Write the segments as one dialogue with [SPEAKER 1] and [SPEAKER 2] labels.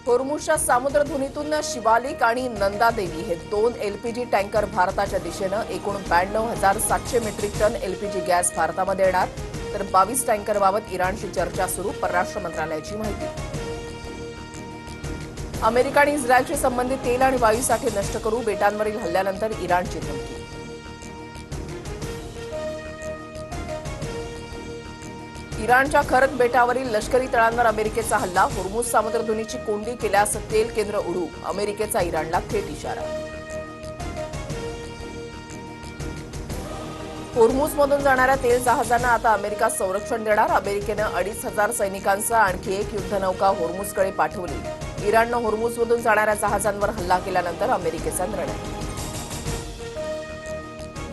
[SPEAKER 1] होर्मुझच्या सामुद्रधुनीतून शिवालिक आणि नंदादेवी हे दोन एलपीजी टँकर भारताच्या दिशेनं एकूण 92,700 मेट्रिक टन एलपीजी गॅस भारतामध्ये येणार, तर 22 टँकरबाबत इराणशी चर्चा सुरू, परराष्ट्र मंत्रालयाची माहिती. अमेरिका आणि इस्रायलशी संबंधित तेल आणि वायूसाठे नष्ट करू, बेटांवरील हल्ल्यानंतर इराणची धमकी. इराणच्या खरक बेटावरील लष्करी तळांवर अमेरिकेचा हल्ला, होर्मुझ सामुद्रधुनीची कोंडी केल्यास तेल केंद्र उडू, अमेरिकेचा इराणला थेट इशारा. होर्मुझमधून जाणाऱ्या तेल जहाजांना आता अमेरिका संरक्षण देणार. अमेरिकेनं 2,500 सैनिकांसह आणखी एक युद्धनौका होर्मुझकडे पाठवली. इराणनं होर्मुझमधून जाणाऱ्या जहाजांवर हल्ला केल्यानंतर अमेरिकेचा निर्णय.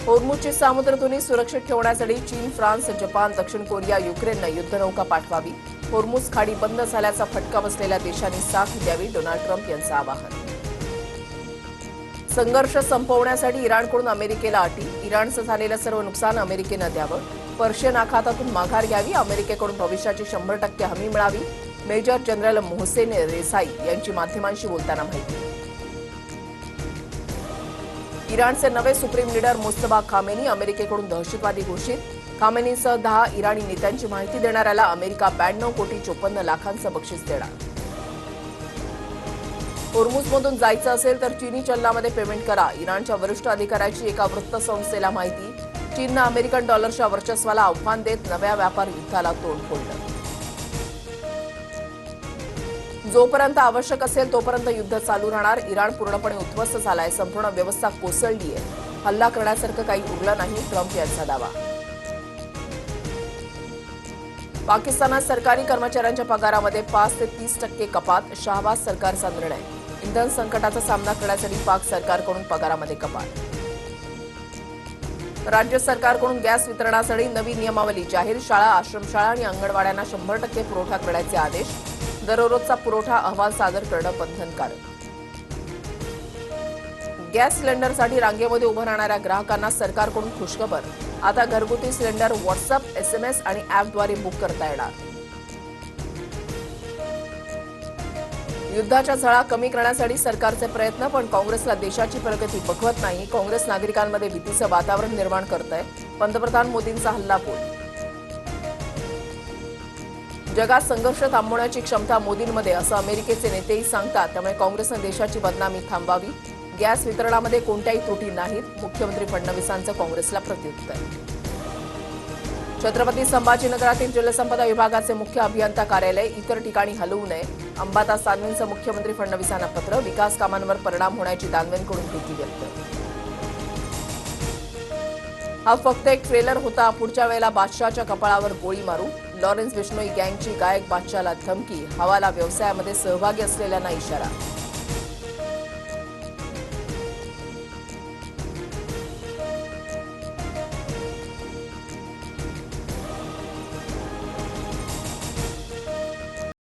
[SPEAKER 1] होर्मुझची सामुद्रधुनी सुरक्षित ठेवण्यासाठी चीन, फ्रान्स, जपान, दक्षिण कोरिया, युक्रेननं युद्धनौका पाठवावी. होर्मुझ खाडी बंद झाल्याचा फटका बसलेल्या देशांनी साथ द्यावी, डोनाल्ड ट्रम्प यांचं आवाहन. संघर्ष संपवण्यासाठी इराणकडून अमेरिकेला अटी, इराणचं झालेलं सर्व नुकसान अमेरिकेनं द्यावं. पर्शियन आखातातून माघार घ्यावी, अमेरिकेकडून भविष्याची 100% हमी मिळावी. मेजर जनरल मोहसेन रेसाई यांची माध्यमांशी बोलताना माहिती. इराणचे नवे सुप्रीम लीडर मुस्तफा खामेनी अमेरिकेकडून दहशतवादी घोषित. खामेनीसह 10 इराणी नेत्यांची माहिती देणाऱ्याला अमेरिका 92,54,00,000चं बक्षीस देणार. होर्मुझमधून जायचं असेल तर चीनी चलनामध्ये पेमेंट करा, इराणच्या वरिष्ठ अधिकाऱ्याची एका वृत्तसंस्थेला माहिती. चीननं अमेरिकन डॉलरच्या वर्चस्वाला आव्हान देत नव्या व्यापार युद्धाला तोंड फोडलं. जोपर्यंत आवश्यक असेल तोपर्यंत युद्ध चालू राहणार. इराण पूर्णपणे उद्ध्वस्त झालाय, संपूर्ण व्यवस्था कोसळली आहे, हल्ला करण्यासारखं काही उरलं नाही, ट्रम्प यांचा दावा. पाकिस्तानात सरकारी कर्मचाऱ्यांच्या पगारामध्ये 5 ते 30% कपात, शहबाज सरकारचा निर्णय. इंधन संकटाचा सामना करण्यासाठी पाक सरकारकडून पगारामध्ये कपात. राज्य सरकारकडून गॅस वितरणासाठी नवी नियमावली जाहीर. शाळा, आश्रमशाळा आणि अंगणवाड्यांना 100% पुरवठा करण्याचे आदेश. दररोजचा पुरवठा अहवाल सादर करणं बंधनकारक. गॅस सिलेंडरसाठी रांगेमध्ये उभं राहणाऱ्या ग्राहकांना सरकारकडून खुशखबर. आता घरगुती सिलेंडर व्हॉट्सअप, SMS आणि ॲपद्वारे बुक करता येणार. युद्धाच्या झळा कमी करण्यासाठी सरकारचे प्रयत्न, पण काँग्रेसला देशाची प्रगती बघवत नाही. काँग्रेस नागरिकांमध्ये भीतीचं वातावरण निर्माण करतंय. पंतप्रधान मोदींचा हल्लाबोल. जगात संघर्ष थांबवण्याची क्षमता मोदींमध्ये, असं अमेरिकेचे नेतेही सांगतात. त्यामुळे काँग्रेसनं देशाची बदनामी थांबवावी. गॅस वितरणामध्ये कोणत्याही त्रुटी नाहीत, मुख्यमंत्री फडणवीसांचं काँग्रेसला प्रत्युत्तर. छत्रपती संभाजीनगरातील जलसंपदा विभागाचे मुख्य अभियंता कार्यालय इतर ठिकाणी हलवू नये, अंबादास दानवेंचं मुख्यमंत्री फडणवीसांना पत्र. विकास कामांवर परिणाम होण्याची दानवेंकडून भीती व्यक्त. हा फक्त एक ट्रेलर होता, पुढच्या वेळेला बादशहाच्या कपाळावर गोळी मारू. लॉरेन्स बिश्नोई गँगची गायक बादशहाला धमकी, हवाला व्यवसायामध्ये सहभागी असलेल्यांना इशारा.